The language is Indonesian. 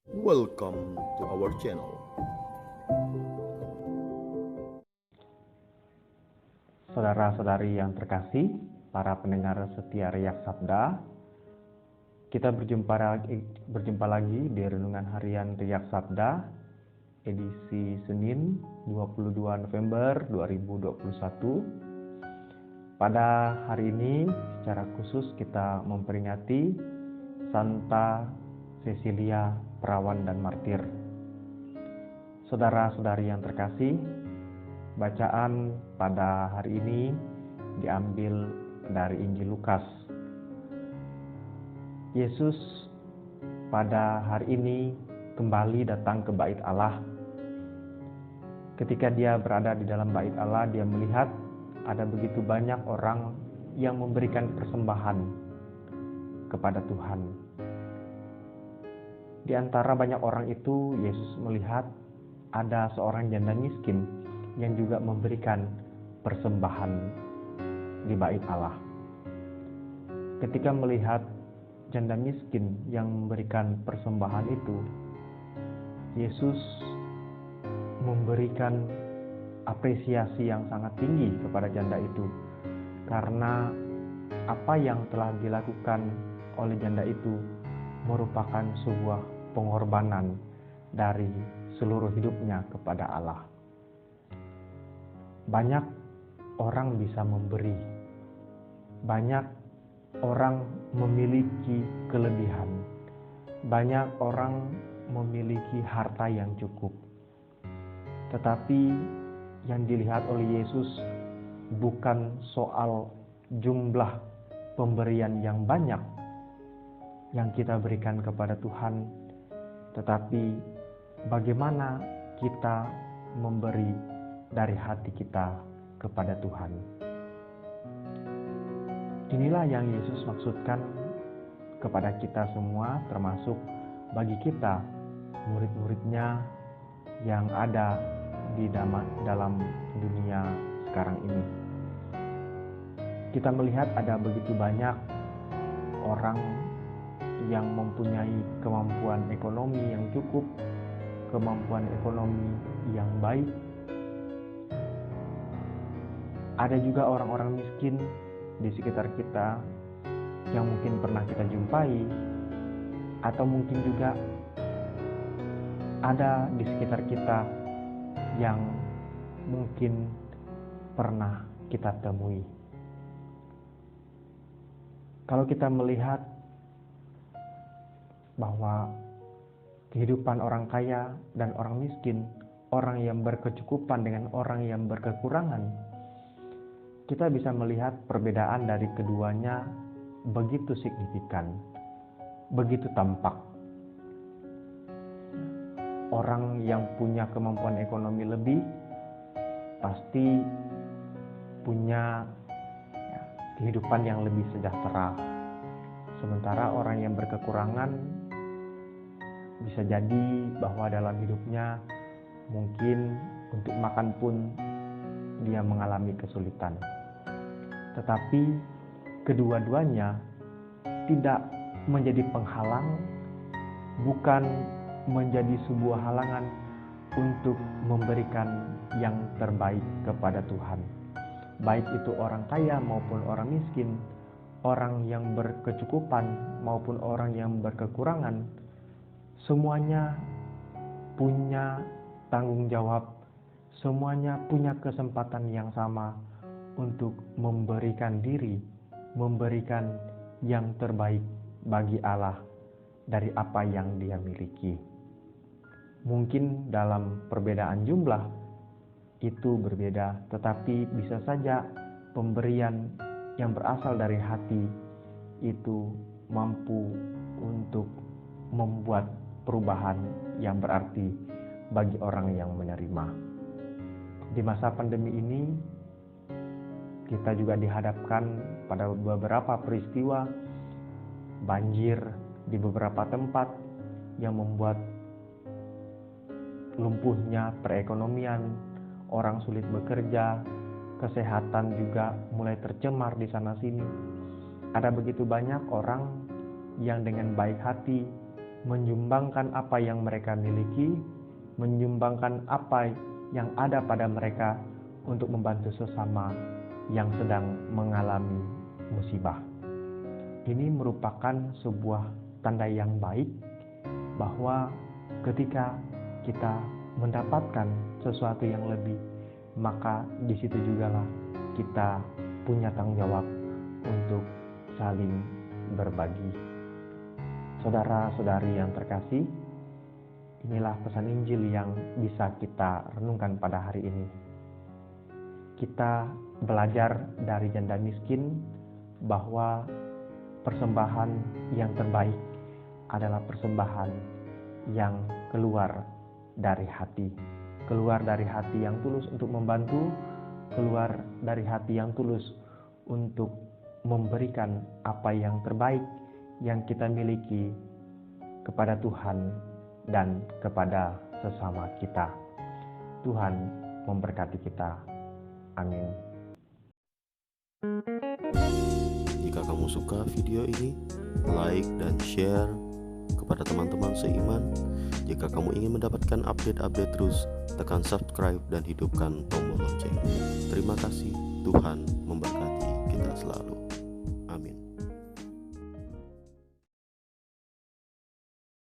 Welcome to our channel. Saudara-saudari yang terkasih, para pendengar setia Riak Sabda, kita berjumpa lagi di Renungan Harian Riak Sabda, edisi Senin 22 November 2021. Pada hari ini, secara khusus kita memperingati Santa Cecilia, Perawan dan Martir. Saudara-saudari yang terkasih, bacaan pada hari ini diambil dari Injil Lukas. Yesus pada hari ini kembali datang ke Bait Allah. Ketika dia berada di dalam Bait Allah, dia melihat ada begitu banyak orang yang memberikan persembahan kepada Tuhan. Di antara banyak orang itu, Yesus melihat ada seorang janda miskin yang juga memberikan persembahan di Bait Allah. Ketika melihat janda miskin yang memberikan persembahan itu, Yesus memberikan apresiasi yang sangat tinggi kepada janda itu, karena apa yang telah dilakukan oleh janda itu merupakan sebuah pengorbanan dari seluruh hidupnya kepada Allah. Banyak orang bisa memberi, banyak orang memiliki kelebihan, banyak orang memiliki harta yang cukup. Tetapi yang dilihat oleh Yesus bukan soal jumlah pemberian yang banyak yang kita berikan kepada Tuhan, tetapi bagaimana kita memberi dari hati kita kepada Tuhan. Inilah yang Yesus maksudkan kepada kita semua, termasuk bagi kita, murid-muridnya yang ada di dalam dunia sekarang ini. Kita melihat ada begitu banyak orang yang mempunyai kemampuan ekonomi yang cukup, kemampuan ekonomi yang baik. Ada juga orang-orang miskin di sekitar kita yang mungkin pernah kita jumpai, atau mungkin juga ada di sekitar kita yang mungkin pernah kita temui. Kalau kita melihat bahwa kehidupan orang kaya dan orang miskin, orang yang berkecukupan dengan orang yang berkekurangan, kita bisa melihat perbedaan dari keduanya begitu signifikan, begitu tampak. Orang yang punya kemampuan ekonomi lebih pasti punya kehidupan yang lebih sejahtera. Sementara orang yang berkekurangan bisa jadi bahwa dalam hidupnya mungkin untuk makan pun dia mengalami kesulitan. Tetapi kedua-duanya tidak menjadi penghalang, bukan menjadi sebuah halangan untuk memberikan yang terbaik kepada Tuhan. Baik itu orang kaya maupun orang miskin, orang yang berkecukupan maupun orang yang berkekurangan, semuanya punya tanggung jawab, semuanya punya kesempatan yang sama untuk memberikan diri, memberikan yang terbaik bagi Allah dari apa yang dia miliki. Mungkin dalam perbedaan jumlah itu berbeda, tetapi bisa saja pemberian yang berasal dari hati itu mampu untuk membuat perubahan yang berarti bagi orang yang menerima. Di masa pandemi ini, kita juga dihadapkan pada beberapa peristiwa banjir di beberapa tempat yang membuat lumpuhnya perekonomian, orang sulit bekerja, kesehatan juga mulai tercemar di sana sini. Ada begitu banyak orang yang dengan baik hati menyumbangkan apa yang mereka miliki, menyumbangkan apa yang ada pada mereka untuk membantu sesama yang sedang mengalami musibah. Ini merupakan sebuah tanda yang baik bahwa ketika kita mendapatkan sesuatu yang lebih, maka di situ jugalah kita punya tanggung jawab untuk saling berbagi. Saudara-saudari yang terkasih, inilah pesan Injil yang bisa kita renungkan pada hari ini. Kita belajar dari janda miskin bahwa persembahan yang terbaik adalah persembahan yang keluar dari hati. Keluar dari hati yang tulus untuk membantu, keluar dari hati yang tulus untuk memberikan apa yang terbaik yang kita miliki kepada Tuhan dan kepada sesama kita. Tuhan memberkati kita. Amin. Jika kamu suka video ini, like dan share kepada teman-teman seiman. Jika kamu ingin mendapatkan update-update terus, tekan subscribe dan hidupkan tombol lonceng. Terima kasih, Tuhan memberkati.